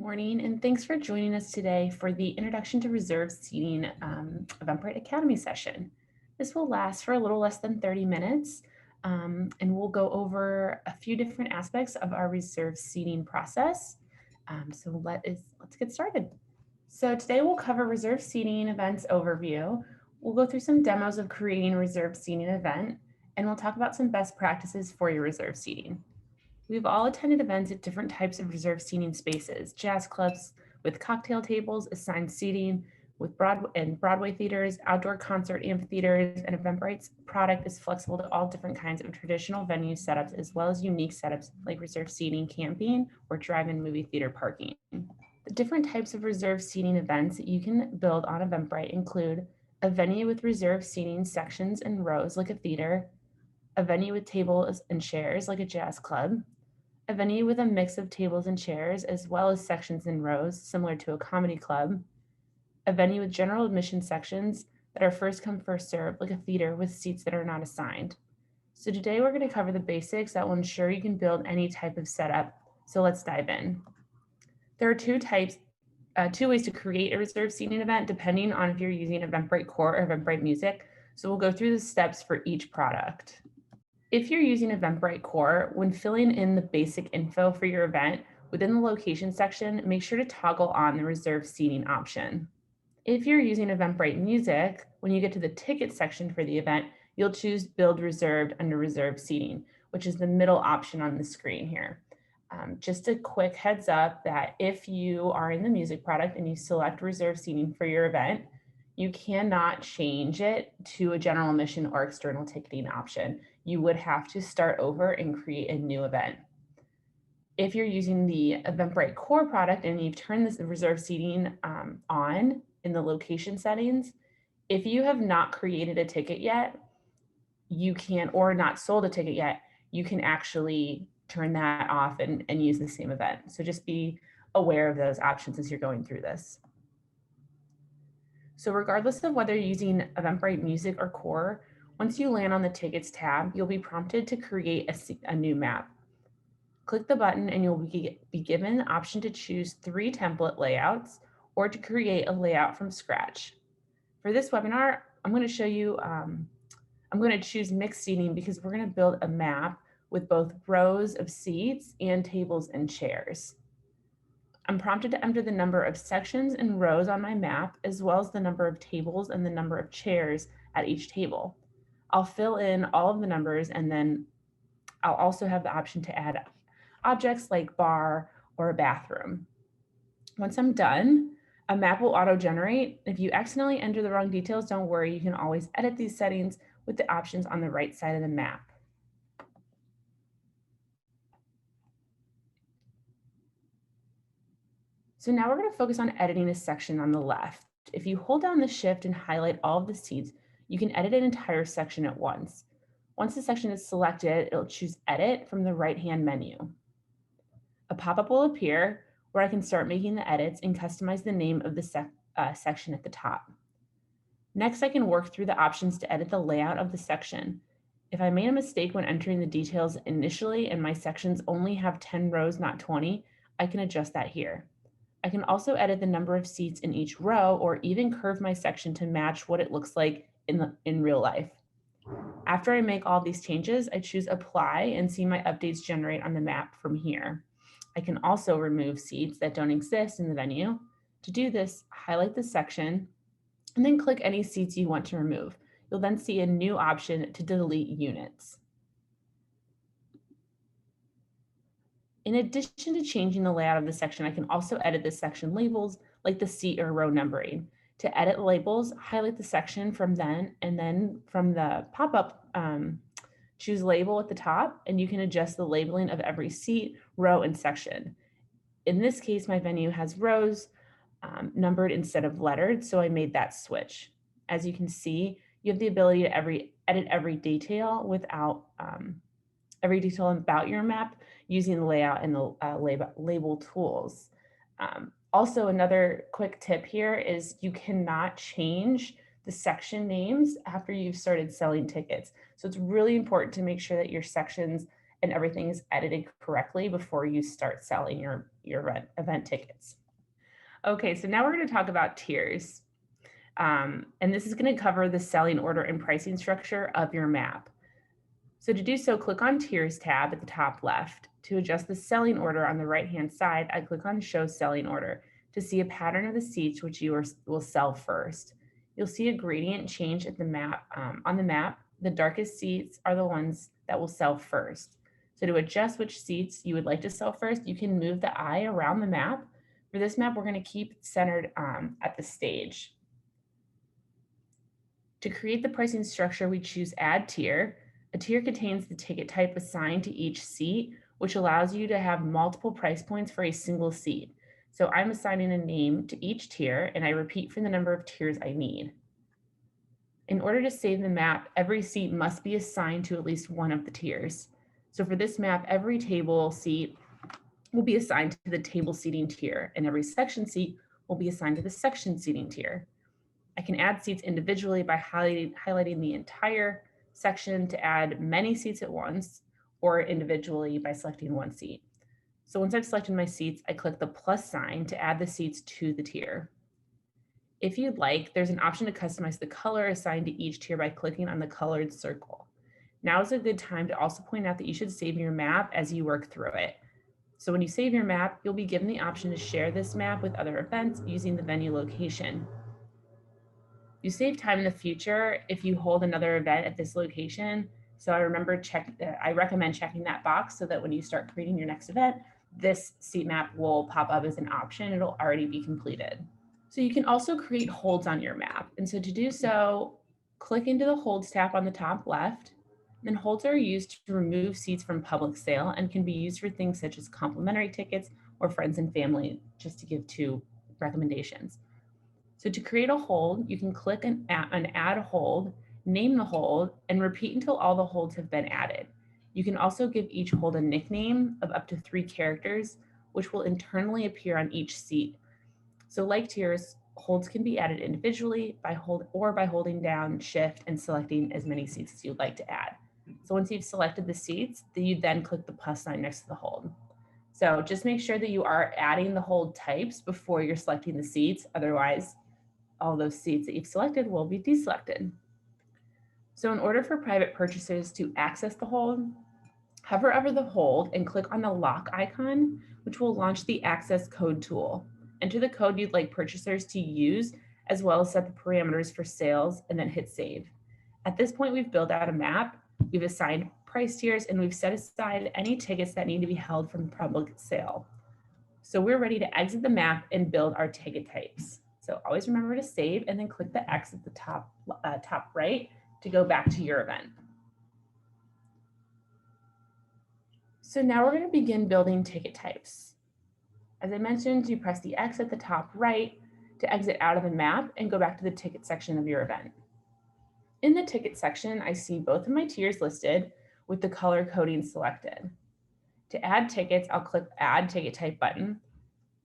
morning, and thanks for joining us today for the Introduction to Reserved Seating Eventbrite Academy session. This will last for a little less than 30 minutes, and we'll go over a few different aspects of our reserved seating process. Let's get started. So today we'll cover reserved seating events overview. We'll go through some demos of creating a reserved seating event, and we'll talk about some best practices for your reserved seating. We've all attended events at different types of reserved seating spaces, jazz clubs with cocktail tables, assigned seating, with Broadway theaters, outdoor concert amphitheaters, and Eventbrite's product is flexible to all different kinds of traditional venue setups, as well as unique setups like reserved seating, camping, or drive-in movie theater parking. The different types of reserved seating events that you can build on Eventbrite include a venue with reserved seating sections and rows like a theater, a venue with tables and chairs like a jazz club, a venue with a mix of tables and chairs, as well as sections and rows, similar to a comedy club, a venue with general admission sections that are first come, first served, like a theater with seats that are not assigned. So today we're going to cover the basics that will ensure you can build any type of setup. So let's dive in. There are two ways to create a reserved seating event, depending on if you're using Eventbrite Core or Eventbrite Music. So we'll go through the steps for each product. If you're using Eventbrite Core, when filling in the basic info for your event, within the location section, make sure to toggle on the reserved seating option. If you're using Eventbrite Music, when you get to the ticket section for the event, you'll choose Build Reserved under Reserved Seating, which is the middle option on the screen here. Just a quick heads up that if you are in the music product and you select reserved seating for your event, you cannot change it to a general admission or external ticketing option. You would have to start over and create a new event. If you're using the Eventbrite Core product and you've turned this reserved seating on in the location settings, if you have not created a ticket yet, you can, or not sold a ticket yet, you can actually turn that off and use the same event. So just be aware of those options as you're going through this. So regardless of whether you're using Eventbrite Music or Core, once you land on the Tickets tab, you'll be prompted to create a new map. Click the button and you'll be given the option to choose 3 template layouts or to create a layout from scratch. For this webinar, I'm going to show you, I'm going to choose mixed seating because we're going to build a map with both rows of seats and tables and chairs. I'm prompted to enter the number of sections and rows on my map, as well as the number of tables and the number of chairs at each table. I'll fill in all of the numbers, and then I'll also have the option to add objects like bar or a bathroom. Once I'm done, a map will auto-generate. If you accidentally enter the wrong details, don't worry, you can always edit these settings with the options on the right side of the map. So now we're going to focus on editing a section on the left. If you hold down the shift and highlight all of the seats, you can edit an entire section at once. Once the section is selected, it'll choose Edit from the right-hand menu. A pop-up will appear where I can start making the edits and customize the name of the section at the top. Next, I can work through the options to edit the layout of the section. If I made a mistake when entering the details initially and my sections only have 10 rows, not 20, I can adjust that here. I can also edit the number of seats in each row or even curve my section to match what it looks like in real life. After I make all these changes, I choose Apply and see my updates generate on the map from here. I can also remove seats that don't exist in the venue. To do this, highlight the section and then click any seats you want to remove. You'll then see a new option to delete units. In addition to changing the layout of the section, I can also edit the section labels like the seat or row numbering. To edit labels, highlight the section from the pop-up, choose label at the top, and you can adjust the labeling of every seat, row, and section. In this case, my venue has rows numbered instead of lettered, so I made that switch. As you can see, you have the ability to edit every detail about your map using the layout and the label tools. Also, another quick tip here is you cannot change the section names after you've started selling tickets. So it's really important to make sure that your sections and everything is edited correctly before you start selling your event tickets. Okay, so now we're going to talk about tiers. And this is going to cover the selling order and pricing structure of your map. So to do so, click on Tiers tab at the top left. To adjust the selling order on the right-hand side, I click on Show Selling Order to see a pattern of the seats which you will sell first. You'll see a gradient change at the map. On the map, the darkest seats are the ones that will sell first. So to adjust which seats you would like to sell first, you can move the eye around the map. For this map, we're going to keep it centered at the stage. To create the pricing structure, we choose Add Tier. A tier contains the ticket type assigned to each seat, which allows you to have multiple price points for a single seat. So I'm assigning a name to each tier, and I repeat for the number of tiers I need. In order to save the map, every seat must be assigned to at least one of the tiers. So for this map, every table seat will be assigned to the table seating tier, and every section seat will be assigned to the section seating tier. I can add seats individually by highlighting the entire section to add many seats at once, or individually by selecting one seat. So once I've selected my seats, I click the plus sign to add the seats to the tier. If you'd like, there's an option to customize the color assigned to each tier by clicking on the colored circle. Now is a good time to also point out that you should save your map as you work through it. So when you save your map, you'll be given the option to share this map with other events using the venue location. You save time in the future if you hold another event at this location. So I recommend checking that box so that when you start creating your next event, this seat map will pop up as an option. It'll already be completed. So you can also create holds on your map. And so to do so, click into the holds tab on the top left. Then holds are used to remove seats from public sale and can be used for things such as complimentary tickets or friends and family, just to give two recommendations. So to create a hold, you can click an add hold, name the hold, and repeat until all the holds have been added. You can also give each hold a nickname of up to 3 characters, which will internally appear on each seat. So like tiers, holds can be added individually by holding down Shift and selecting as many seats as you'd like to add. So once you've selected the seats, you then click the plus sign next to the hold. So just make sure that you are adding the hold types before you're selecting the seats. Otherwise, all those seats that you've selected will be deselected. So in order for private purchasers to access the hold, hover over the hold and click on the lock icon, which will launch the access code tool. Enter the code you'd like purchasers to use, as well as set the parameters for sales, and then hit save. At this point, we've built out a map, we've assigned price tiers, and we've set aside any tickets that need to be held from public sale. So we're ready to exit the map and build our ticket types. So always remember to save and then click the X at the top right to go back to your event. So now we're going to begin building ticket types. As I mentioned, you press the X at the top right to exit out of the map and go back to the ticket section of your event. In the ticket section, I see both of my tiers listed with the color coding selected. To add tickets, I'll click Add Ticket Type button,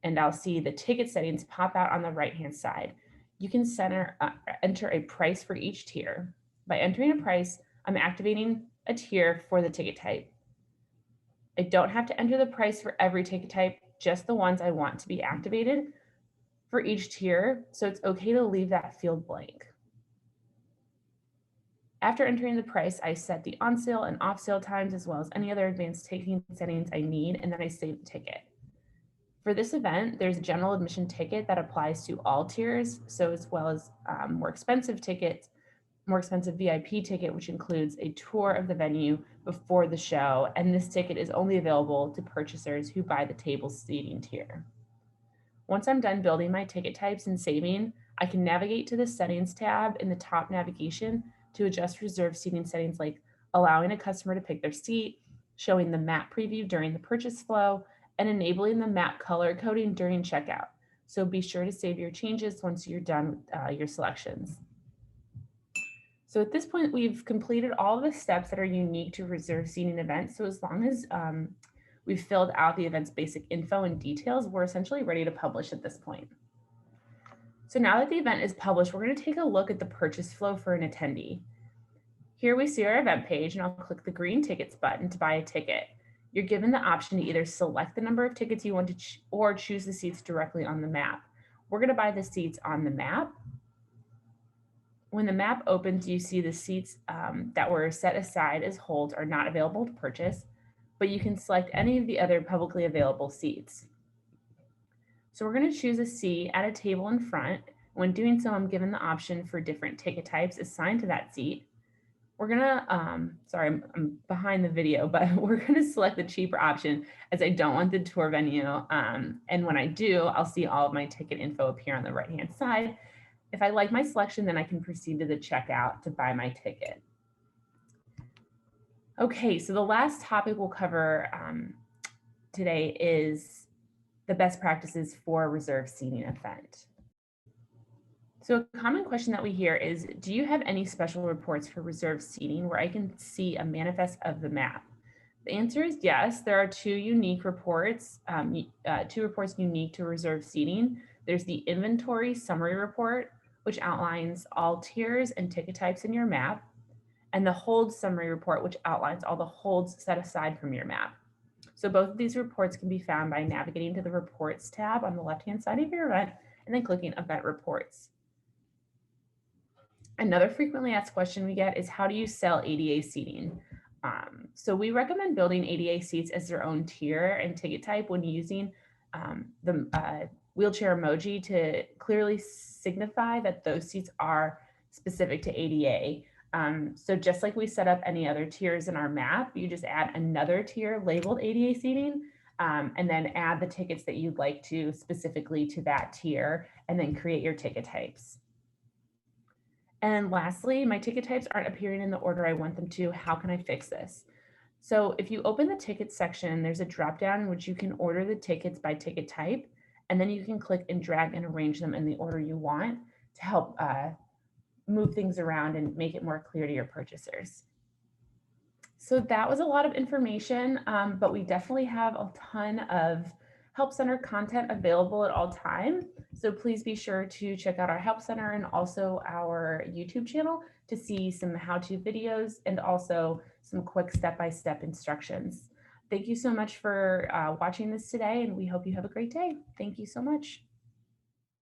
and I'll see the ticket settings pop out on the right-hand side. You can enter a price for each tier. By entering a price, I'm activating a tier for the ticket type. I don't have to enter the price for every ticket type, just the ones I want to be activated for each tier, so it's okay to leave that field blank. After entering the price, I set the on sale and off sale times as well as any other advanced ticketing settings I need, and then I save the ticket. For this event, there's a general admission ticket that applies to all tiers, so as well as more expensive VIP ticket, which includes a tour of the venue before the show, and this ticket is only available to purchasers who buy the table seating tier. Once I'm done building my ticket types and saving, I can navigate to the settings tab in the top navigation to adjust reserved seating settings like allowing a customer to pick their seat, showing the map preview during the purchase flow, and enabling the map color coding during checkout. So be sure to save your changes once you're done with your selections. So at this point, we've completed all the steps that are unique to reserve seating events. So as long as we've filled out the event's basic info and details, we're essentially ready to publish at this point. So now that the event is published, we're going to take a look at the purchase flow for an attendee. Here we see our event page, and I'll click the green tickets button to buy a ticket. You're given the option to either select the number of tickets you want to or choose the seats directly on the map. We're going to buy the seats on the map. When the map opens, you see the seats that were set aside as holds are not available to purchase, but you can select any of the other publicly available seats. So we're going to choose a seat at a table in front. When doing so, I'm given the option for different ticket types assigned to that seat. We're gonna, sorry, I'm behind the video, but we're gonna select the cheaper option as I don't want the tour venue. And when I do, I'll see all of my ticket info appear on the right-hand side. If I like my selection, then I can proceed to the checkout to buy my ticket. Okay, so the last topic we'll cover today is the best practices for a reserved seating event. So a common question that we hear is, do you have any special reports for reserved seating where I can see a manifest of the map? The answer is yes. There are two unique reports, two reports unique to reserved seating. There's the inventory summary report, which outlines all tiers and ticket types in your map, and the hold summary report, which outlines all the holds set aside from your map. So both of these reports can be found by navigating to the reports tab on the left-hand side of your event and then clicking event reports. Another frequently asked question we get is, how do you sell ADA seating? So we recommend building ADA seats as their own tier and ticket type when using the wheelchair emoji to clearly signify that those seats are specific to ADA. So just like we set up any other tiers in our map, you just add another tier labeled ADA seating, and then add the tickets that you'd like to specifically to that tier, and then create your ticket types. And lastly, my ticket types aren't appearing in the order I want them to. How can I fix this? So if you open the tickets section, there's a dropdown in which you can order the tickets by ticket type, and then you can click and drag and arrange them in the order you want to help move things around and make it more clear to your purchasers. So that was a lot of information, but we definitely have a ton of Help Center content available at all time. So please be sure to check out our Help Center and also our YouTube channel to see some how-to videos and also some quick step-by-step instructions. Thank you so much for watching this today, and we hope you have a great day. Thank you so much.